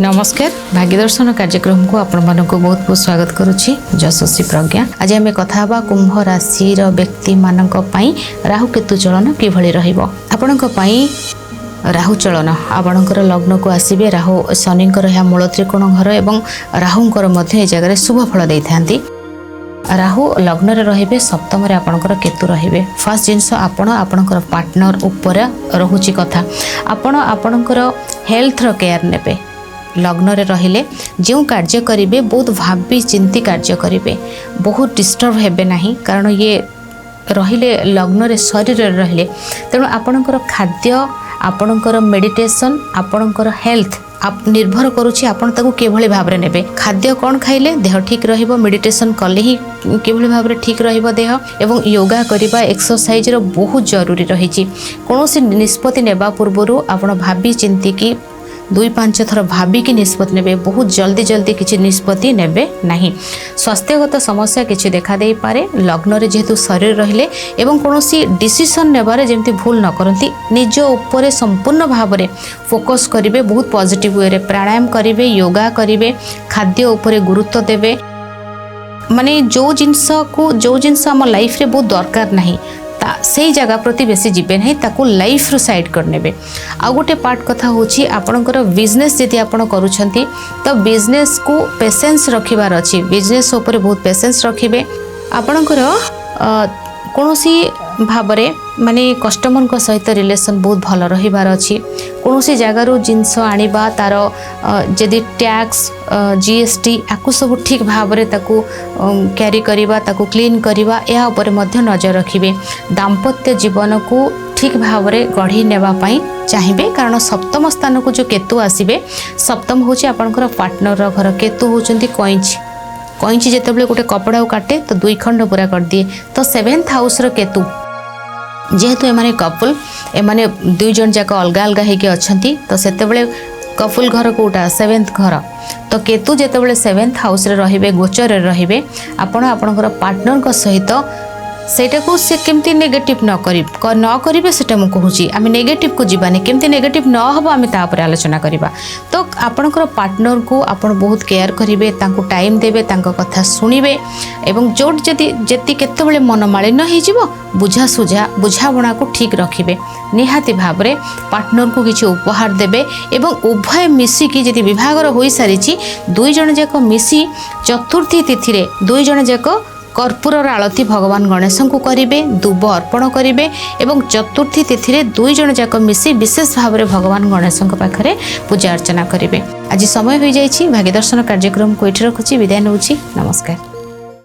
नमस्कार भाग्यदर्शन कार्यक्रम को आपण मानक बहुत बहुत स्वागत करुच्ची जशस्वी प्रज्ञा। आज आम कथा कुंभ राशि व्यक्ति मानक पई राहु केतु चलन किभଳି रहिबो। आपणक पई राहु चलन आपणकर लग्न को आसीबे। राहु शनिंकर या मूल त्रिकोण घर एवं राहुंकर मध्य ए जगह शुभ फल देइथांती। राहु लग्न रे रहिबे, सप्तम रे आपणकर केतु रहिबे। फर्स्ट जिंस आपणकर पार्टनर ऊपर रहुची कथा। आपणकर हेल्थ रो केयर नेबे। लग्न रे रहिले जो कार्य करिवे बहुत भाबी चिंती कार्य करिवे, बहुत डिस्टर्ब हेबे नहीं। कारण ये रहिले लग्न रे शरीर रे रहिले तेणु आपणकर खाद्य, आपणकर मेडिटेशन, आपणकर हेल्थ आप निर्भर करुछि आपण ताकू केभଳି भाबरे नेबे। खाद्य कोन खाइले देह ठीक रहिबो, मेडिटेशन कले ही केभଳି भाबरे ठीक रहिबो देह, एवं योगा करिबा एक्सरसाइज रो बहुत जरूरी रहिछि। कोनोसी निष्पत्ति नेबा पूर्वरु आपण भाबी चिंती की 2-5 थर भाबिकी निष्पत्ति नेबे। बहुत जल्दी जल्दी किसी निष्पत्ति नेबे नहीं। स्वास्थ्यगत समस्या किसी देखा दे पारे लग्न रे जेहेतु शरीर रहिले एवं कोनोसी डिसीजन नेबारे जेमति भूल न करंती, निज ऊपर संपूर्ण भाव में फोकस करिवे। बहुत पॉजिटिव वे रे प्राणायाम करिवे, योगा करिवे, खाद्य ऊपर गुरुत्व देवे। माने जो जिनस आम लाइफ रे बहुत दरकार नहीं से जगह प्रति बेसी जीवे नहीं, ताकू लाइफ रू साइड करनेबे। आ गोटे पार्ट कथा होची आपणकर बिजनेस जदि आपण करूछंती तो बिजनेस को पेशेंस रखिबार अछि। बिजनेस ऊपर बहुत पेशेंस रखिबे। आपणकर कोनोसी भाबरे माने कस्टमर को सहित रिलेशन बहुत भल रहिबार अछि। कोनोसी जगह रू जिंस आनिबा तार जदि टैक्स जीएसटी आकु सब ठीक भाव में ताकू कैरी करिबा, ताकू क्लीन करिबा, या ऊपर मध्य नजर रखिबे। दाम्पत्य जीवन को ठीक भाव में गढ़ी नेबा पई चाहिए। कारण सप्तम स्थान को जो केतु आसीबे, सप्तम होची आपनकर पार्टनर घर। केतु होचंती कईंची जेतेबेले गोटे कपड़ा काटे तो 2 खंड पूरा कर दिए। तो 7th हाउस रो केतु जेहेतु एमाने कपल, एमाने 2 जन जाक अलग अलग होके अच्छी, तो सेतेबेले कपल घर कोटा 7th घर। तो केतु जेतेबेले 7th हाउस रे रहिबे, गोचर रे रहिबे, आपण आपणकर पार्टनर को सहित सेटा को से केमती नेगेटिव न करिबे सेटा मु कहूची। आमे नेगेटिव को जीवानी, केमती नेगेटिव न हबो आमे ता पर आलोचना करिबा। तो आपणकर पार्टनर को आपण बहुत केयर करिवे, तांको टाइम देबे, तांको कथा सुनिबे, एवं जोट जति केतेबेले मन मालिन हो जिवो बुझाबणा को ठीक रखिबे। निहाती भाव में पार्टनर को किसी उपहार देबे एवं उभय मिसिकी जदि विभागर होई सारिछि 2 जन जाक मिसी चतुर्थी तिथि रे 2 जन जाक कर्पूर आलती भगवान गणेश को करिवे, दुब अर्पण करिवे एवं चतुर्थी तिथि रे 2 जन जाक मिसी विशेष भाव में भगवान गणेश पाखरे पूजा अर्चना करिवे। आज समय हो जाइछि। भाग्यदर्शन कार्यक्रम को एठी रखुछि। विदाय नउछि। नमस्कार।